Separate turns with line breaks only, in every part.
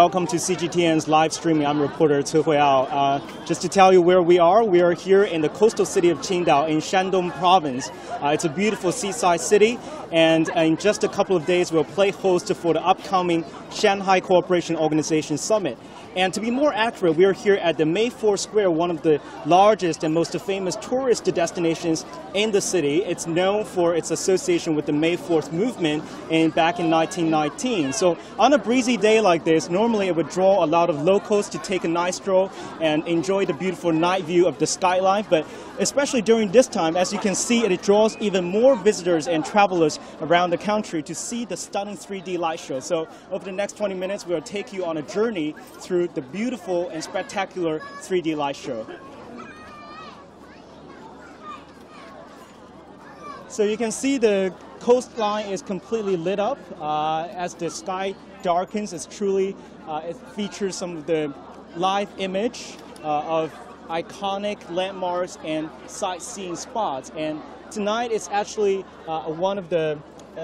Welcome to CGTN's live streaming. I'm reporter Ce Huiyao. Just to tell you where we are here in the coastal city of Qingdao in Shandong province. It's a beautiful seaside city, and in just a couple of days we'll play host for the upcoming Shanghai Cooperation Organization summit. And to be more accurate, we are here at the May 4 Square, one of the largest and most famous tourist destinations in the city. It's known for its association with the May 4th movement back in 1919. So on a breezy day like this, normally it would draw a lot of locals to take a nice stroll and enjoy the beautiful night view of the skyline. But especially during this time, as you can see, it draws even more visitors and travelers around the country to see the stunning 3D light show. So over the next 20 minutes, we'll take you on a journey through the beautiful and spectacular 3D light show. So you can see the coastline is completely lit up. As the sky darkens, it features some of the live image of iconic landmarks and sightseeing spots. And tonight is actually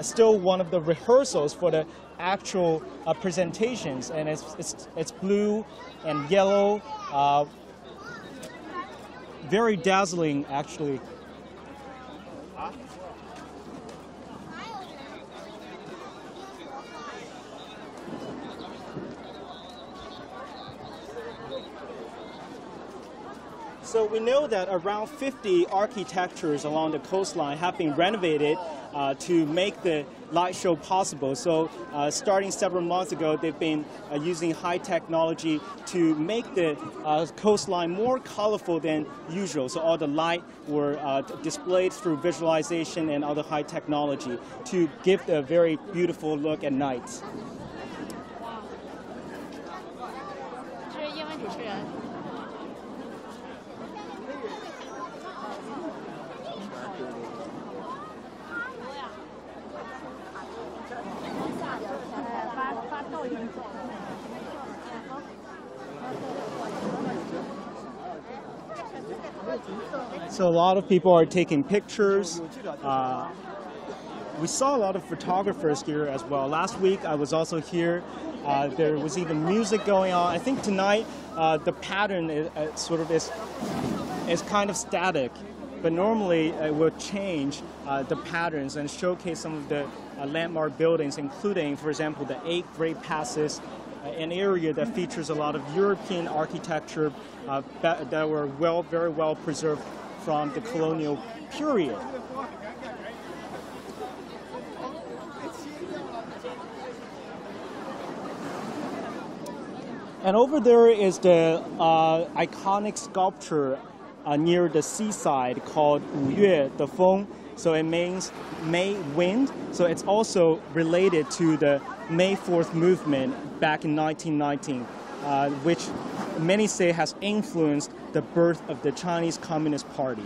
still one of the rehearsals for the actual presentations, and it's blue and yellow, very dazzling actually. So we know that around 50 architectures along the coastline have been renovated to make the light show possible. So starting several months ago, they've been using high technology to make the coastline more colorful than usual. So all the light were displayed through visualization and other high technology to give a very beautiful look at night. So a lot of people are taking pictures. We saw a lot of photographers here as well. Last week I was also here. There was even music going on. I think tonight the pattern is kind of static, but normally it will change the patterns and showcase some of the landmark buildings, including, for example, the 8 Great Passes, an area that features a lot of European architecture that were very well preserved from the colonial period. And over there is the iconic sculpture near the seaside called 5月的风. So it means May wind. So it's also related to the May 4th movement back in 1919, which many say has influenced the birth of the Chinese Communist Party.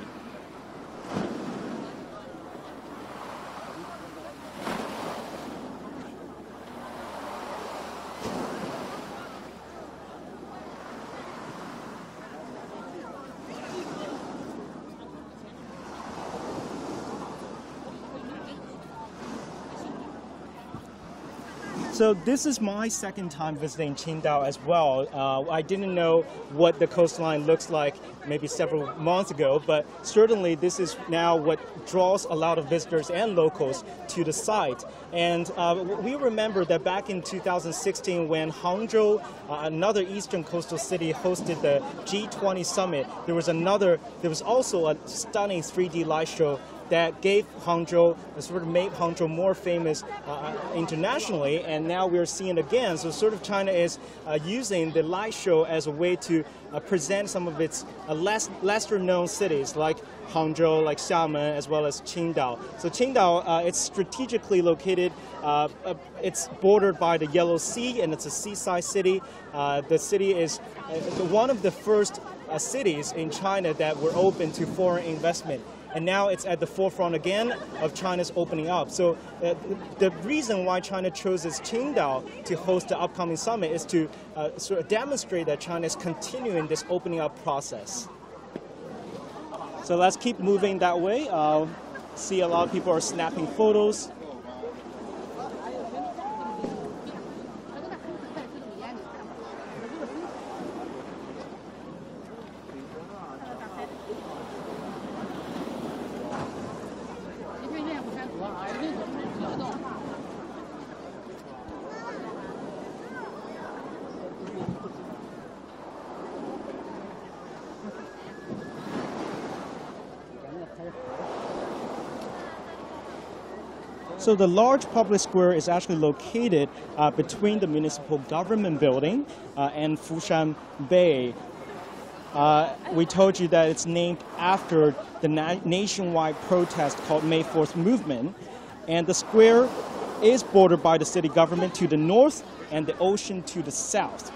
So this is my second time visiting Qingdao as well. I didn't know what the coastline looks like maybe several months ago, but certainly this is now what draws a lot of visitors and locals to the site. And we remember that back in 2016 when Hangzhou, another eastern coastal city, hosted the G20 summit, there was also a stunning 3D light show that gave Hangzhou, made Hangzhou more famous internationally, and now we're seeing it again. So China is using the light show as a way to present some of its lesser known cities like Hangzhou, like Xiamen, as well as Qingdao. So Qingdao, it's strategically located, it's bordered by the Yellow Sea, and it's a seaside city. The city is one of the first cities in China that were open to foreign investment. And now it's at the forefront again of China's opening up. So the reason why China chose Qingdao to host the upcoming summit is to demonstrate that China is continuing this opening up process. So let's keep moving that way. See a lot of people are snapping photos. So the large public square is actually located between the municipal government building and Fushan Bay. We told you that it's named after the nationwide protest called May 4th movement. And the square is bordered by the city government to the north and the ocean to the south.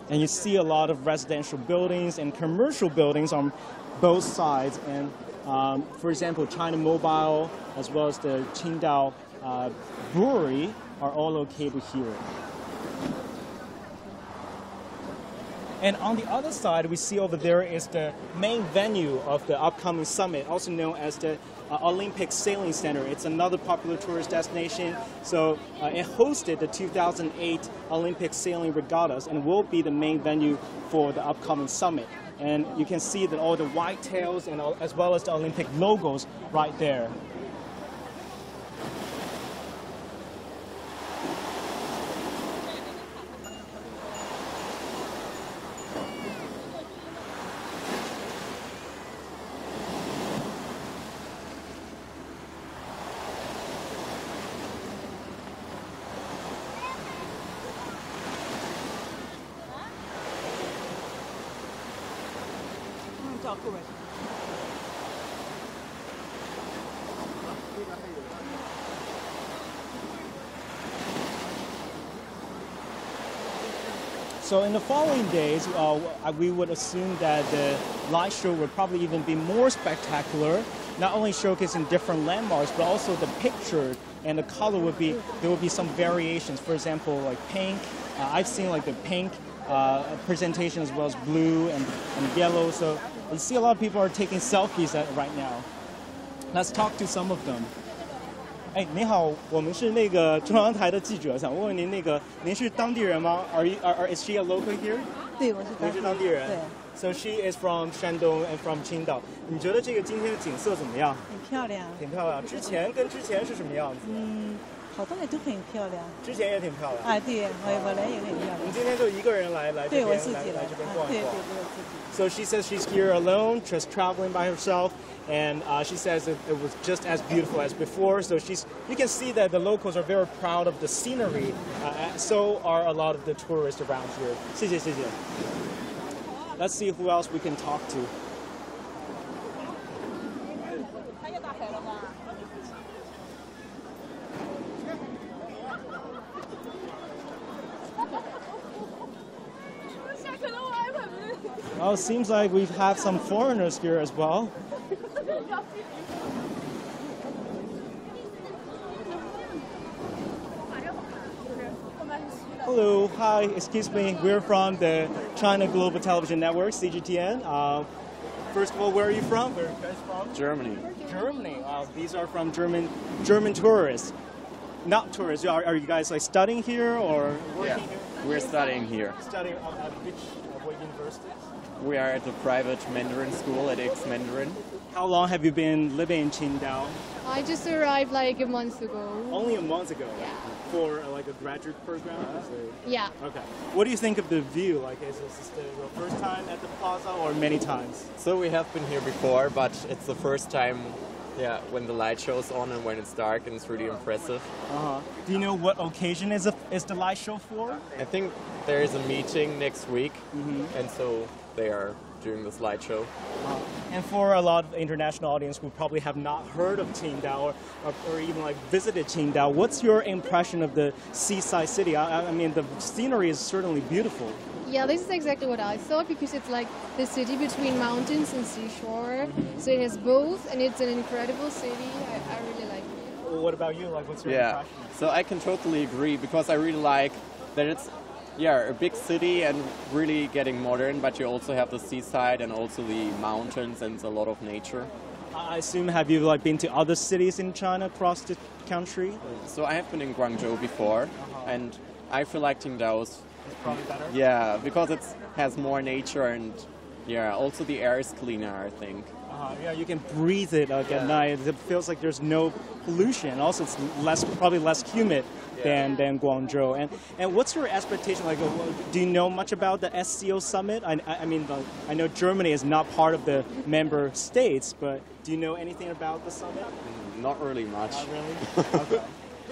And you see a lot of residential buildings and commercial buildings on both sides. And for example, China Mobile, as well as the Qingdao brewery, are all located here. And on the other side, we see over there is the main venue of the upcoming summit, also known as the Olympic Sailing Center. It's another popular tourist destination. So it hosted the 2008 Olympic Sailing Regattas and will be the main venue for the upcoming summit. And you can see that all the whitetails and as well as the Olympic logos right there. So in the following days, we would assume that the light show would probably even be more spectacular, not only showcasing different landmarks, but also the picture and the color would be, there would be some variations. For example, like pink, I've seen like the pink presentation as well as blue and yellow. So you see a lot of people are taking selfies right now. Let's talk to some of them. 哎，你好，我们是那个中央台的记者，想问问您，您是当地人吗？ Is she a local here?
对，我是当地人。对。
So she is from Shandong and from Qingdao. 你觉得这个今天的景色怎么样？
很漂亮。
挺漂亮。之前是什么样子？
好多人都很漂亮。
之前也挺漂亮。
啊，对，我来也很漂亮。
你今天就一个人来这边，
对我自己
来这边逛一逛。
对，我自己。
So she says she's here alone, just traveling by herself. And she says it was just as beautiful as before. So you can see that the locals are very proud of the scenery. So are a lot of the tourists around here. 谢谢。Let's see who else we can talk to. Oh, seems like we have some foreigners here as well. Hello, hi, excuse me. We're from the China Global Television Network, CGTN. First of all, where are you from? Where are you guys from?
Germany.
Germany. These are from German tourists. Not tourists. Are you guys like studying here or working here?
We're studying here.
Studying at what university?
We are at the private Mandarin school at X Mandarin.
How long have you been living in Qingdao?
I just arrived like a month ago.
Only a month ago?
Yeah.
For like a graduate program?
Yeah.
Okay. What do you think of the view? Like, is this your first time at the plaza or many times?
So we have been here before, but it's the first time, when the light show's on and when it's dark, and it's really impressive.
Do you know what occasion is the light show for?
I think there is a meeting next week, and so they are doing this light show.
And for a lot of international audience who probably have not heard of Qingdao or even like visited Qingdao, what's your impression of the seaside city? I mean, the scenery is certainly beautiful.
Yeah, this is exactly what I thought, because it's like the city between mountains and seashore. So it has both, and it's an incredible city. I really like it.
Well, what about you? Like, what's your impression?
So I can totally agree, because I really like that it's a big city and really getting modern, but you also have the seaside and also the mountains and a lot of nature.
I assume, have you like been to other cities in China across the country?
So I have been in Guangzhou before, and I feel like Qingdao is
probably better.
Yeah, because it has more nature and also the air is cleaner, I think.
Yeah, you can breathe it at night. It feels like there's no pollution. Also, it's probably less humid than Guangzhou. And what's your expectation? Like, do you know much about the SCO summit? I mean, I know Germany is not part of the member states, but do you know anything about the summit?
Not really much.
Not really? Okay.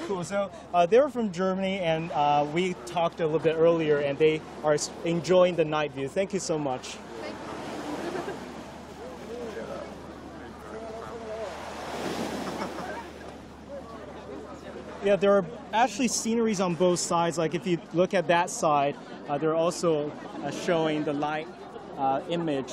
Cool. So they're from Germany, and we talked a little bit earlier, and they are enjoying the night view. Thank you so much. Yeah, there are actually sceneries on both sides. Like if you look at that side, they're also showing the light image.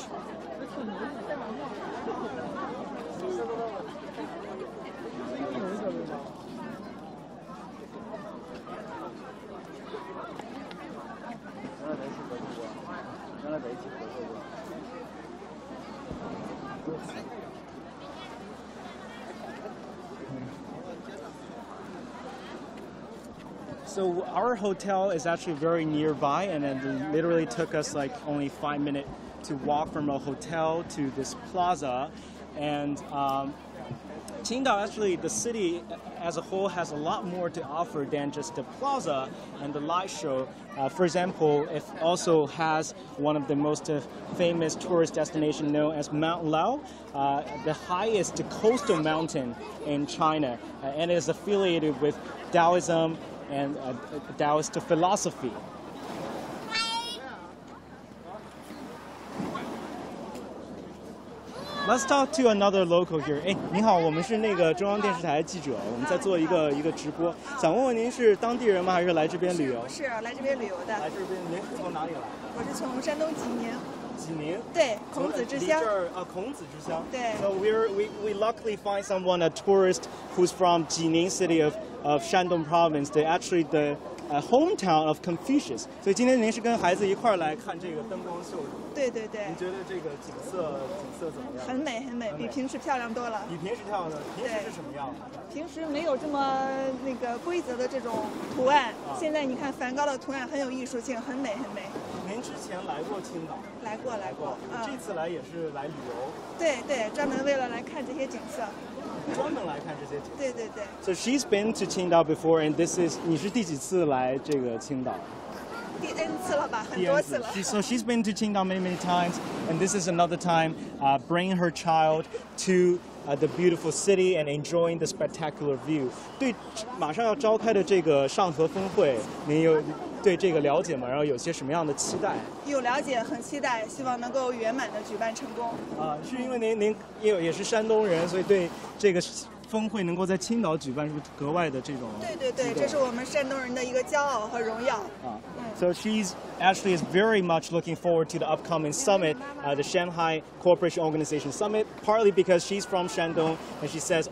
So our hotel is actually very nearby, and it literally took us like only 5 minutes to walk from a hotel to this plaza. And Qingdao, actually, the city as a whole has a lot more to offer than just the plaza and the light show. For example, it also has one of the most famous tourist destinations known as Mount Lao, the highest coastal mountain in China, and it is affiliated with Taoism and Taoist philosophy. Let's talk to another local here. 哎，您好，我们是那个中央电视台记者，我们在做一个直播，想问问您是当地人吗，还是来这边旅游？
是来这边旅游的。
来这边，您是从哪里来？
我是从山东济宁。
济宁。
对，孔子之乡。
孔子之乡。
对。
So we luckily find someone, a tourist who's from Jining city of Shandong province. They actually the hometown of Confucius. 所以今天您是跟孩子一块儿来看这个灯光秀的。
对对对。
你觉得这个景色怎么样？
很美很美，比平时漂亮多了。
比平时漂亮的，平时是什么样的？
平时没有这么那个规则的这种图案，现在你看梵高的图案很有艺术性，很美很美。
您之前来过青岛？
来过。
这次来也是来旅游？
对对，专门为了来看这些景色。
专门来看这些景色。
对对对。
So she's been to Qingdao before, and this is 你是第几次来这个青岛？
第 N 次了吧，很多次了。
So she's been to Qingdao many times, and this is another time bringing her child to the beautiful city and enjoying the spectacular view. 对，马上要召开的这个上合峰会，您有对这个了解吗？然后有些什么样的期待？
有了解，很期待，希望能够圆满的举办成功。
是因为您也是山东人，所以对这个峰会能够在青岛举办，是不是格外的这种？
对，这是我们山东人的一个骄傲和荣耀。
So she's actually is very much looking forward to the upcoming summit, the Shanghai Cooperation Organization summit, partly because she's from Shandong, and she says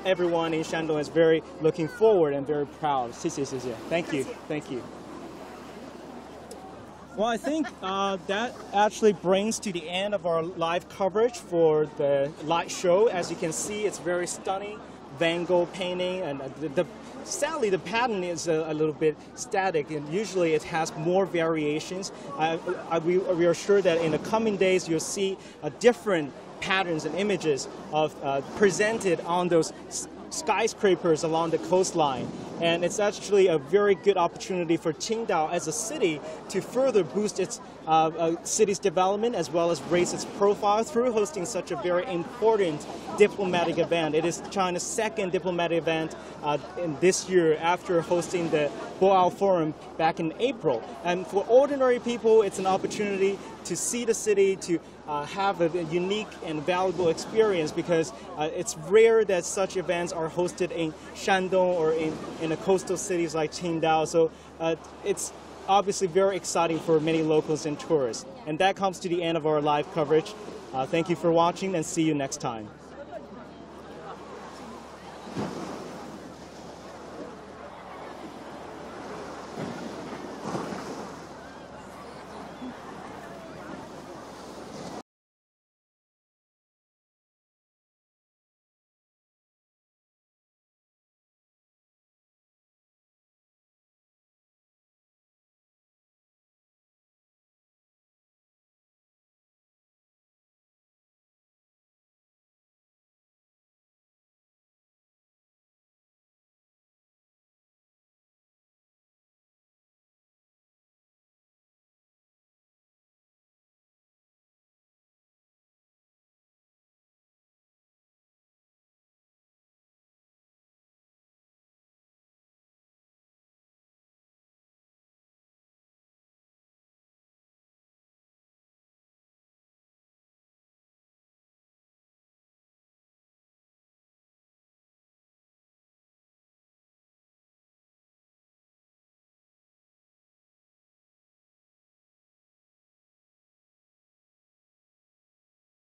everyone in Shandong is very looking forward and very proud. 谢谢. Thank you. Well, I think that actually brings to the end of our live coverage for the light show. As you can see, it's very stunning Van Gogh painting, and sadly the pattern is a little bit static, and usually it has more variations. We are sure that in the coming days you'll see different patterns and images of presented on those skyscrapers along the coastline. And it's actually a very good opportunity for Qingdao as a city to further boost its city's development as well as raise its profile through hosting such a very important diplomatic event. It is China's second diplomatic event in this year after hosting the Boao Forum back in April. And for ordinary people, it's an opportunity to see the city, to have a unique and valuable experience, because it's rare that such events are hosted in Shandong or in the coastal cities like Qingdao. So it's obviously very exciting for many locals and tourists. And that comes to the end of our live coverage. Thank you for watching, and see you next time.